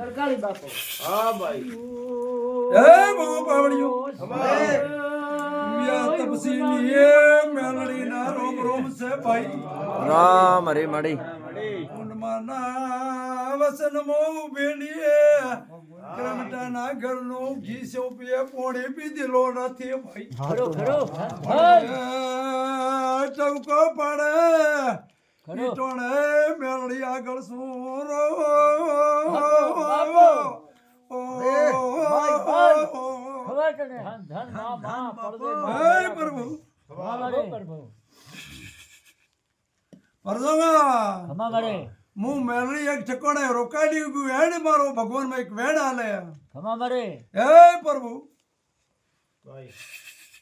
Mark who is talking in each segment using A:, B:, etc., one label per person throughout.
A: નરકાળી બાપો
B: હા ભાઈ
C: એ બહુ પાવડિયો યા તપસીની એ મેલડીના રોમ રોમ છે ભાઈ
D: રામ હરે મળી
C: ઉન્માના વસન મો બેલીએ કરમટાના ઘરનો ઘી સોપીએ પોણે પીધેલો નથી ભાઈ
A: ખરો ખરો
C: ચૌકો પડે ઈટોણે મેલડી આગળ શું રો
A: ખબર તને ધન માં પડદે
C: હે પ્રભુ
A: પ્રભુ
C: પરદોગા
A: ખમા મારે
C: હું મેલડી એક ઠકોણે રોકાડી ગયું હેડ મારો ભગવાન માં એક વેડ આલે
A: ખમા મારે
C: હે પ્રભુ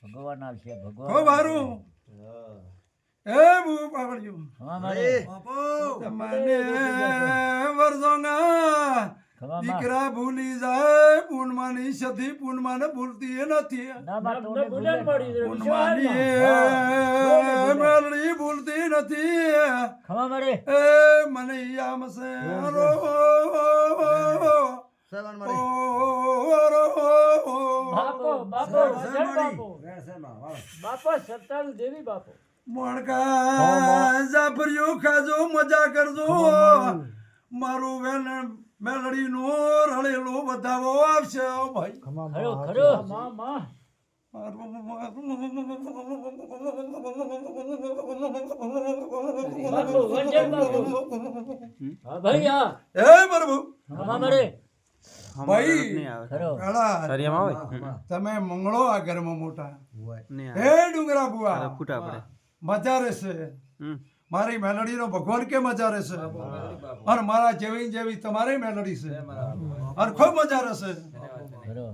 A: ભગવાન આવશે ભગવાન
C: હો મારું હે બુ પાવડિયું
A: ખમા મારે
C: બાપો તમને વરદોગા
A: ખમા માં
C: દીકરા ભૂલી જાય પૂનમાની સધી પૂનમાને ભૂલતી એ નથી
A: ના માં તો ભૂલન પડી
C: પૂનમાની મેલડી ભૂલતી નથી
A: ખમા મારે
C: એ મને યામ છે રો
A: બાપો બાપો વચન બાપો બાપો સત્તાલ દેવી બાપો
C: મણકા જાફરિયો ખાજો મજા કરજો મારું વેન મેલડી નો રળેલો વધાવો આવશે ભાઈ
A: ખરો ખરો માં માં બાપો વચન બાપો હા ભાઈ હા
C: હે પ્રભુ
A: ખમા મારે
C: ભાઈ
A: ખરો
C: પેલા તમે મંગળો આ ઘરમાં મોટા હે ડુંગરા બુઆ મજા રહેશે મારી મેલડીનો ભગવાન કે મજા રહેશે અને મારા જેવી જેવી તમારી મેલડી છે અને ખૂબ મજા રહેશે
A: ખરો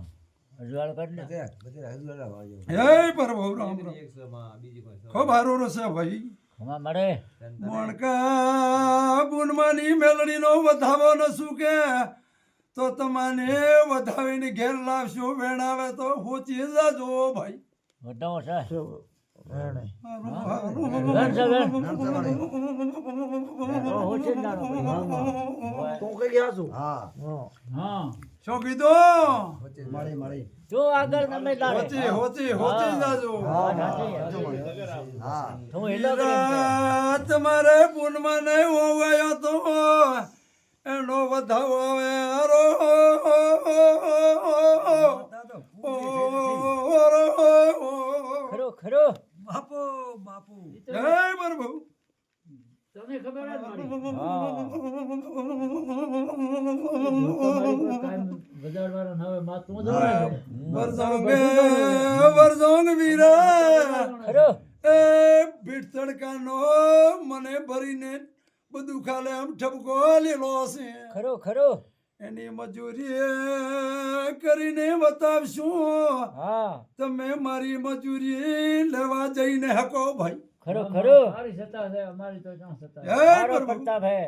A: અજવાળ કર ને
C: હે પ્રભુ રામ રામ ખૂબ સારું રહેશે ભાઈ
A: ખમા મારે
C: મણકા બુનમાની મેલડીનો વધાવો ન શું કે તો તમને વધાવીને ઘેર લાવશો વેણાવે તો હોચી જાજો ભાઈ
A: વટાવો છે
C: શું કીધું
A: જો આગળ તમે
C: હોચી હોચી હોચી જાજો
A: તો હેલો કરી
C: તમારે પૂનમાં નહીં હોવાયો તો એનો વધાવો આવે
A: ખરો ખરો
C: બાપુ બાપુ
A: જય
C: પ્રભુ
A: તમને ખબર જ મારી બજાર વાળા હવે માં તું
C: વરસોંગ વીરા
A: ખરો
C: એ ભીટ તડકાનો મને ભરીને બધું ખાલે આમ ઠપકો લેલો છે
A: ખરો ખરો
C: એની મજૂરી કરીને બતાવશું
A: હા
C: તમે મારી મજૂરી લેવા જઈને હકો ભાઈ
A: ખરો ખરો મારી સત્તા છે અમારી તો ક્યાં સત્તા
C: હે
A: મારો
C: પ્રભુ.
A: પ્રતાપ હે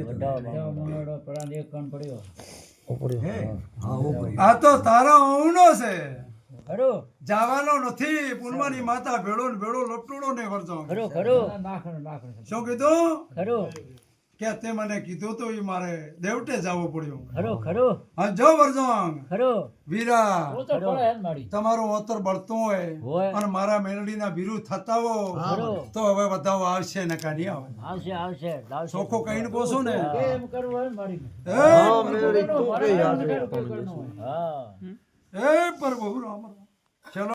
A: વડાવો મનોડો પ્રાણ એક કાન પડ્યો
C: આ તો તારા ઊનો છે
A: ખરો
C: જવાનો નથી પુલમાની માતા ભેળો ને ભેળો લપટુડો ને વરજો
A: ખરો ખરો નાખણ નાખણ
C: શું કીધું
A: ખરો
C: કે તે મને કીધું તો ઈ મારે દેવટે જવું પડ્યું
A: ખરો ખરો
C: હા જો વરજોંગ
A: ખરો
C: વીરા
A: તો પડે હે મારી
C: તમારું ઓતર બળતું હોય
A: હોય.
C: અને મારા મેલડીના વિરુદ્ધ થતા હો
A: ખરો.
C: તો હવે બતાવો આવશે ને કા નહીં આવે
A: આવશે આવશે લાવશે
C: ચોખ્ખો કહીને કહો ને
A: કેમ કરવું હે મારી
C: હે
A: મેલડી તું કઈ આવશે હા
C: હે પ્રભુ રામ રામ.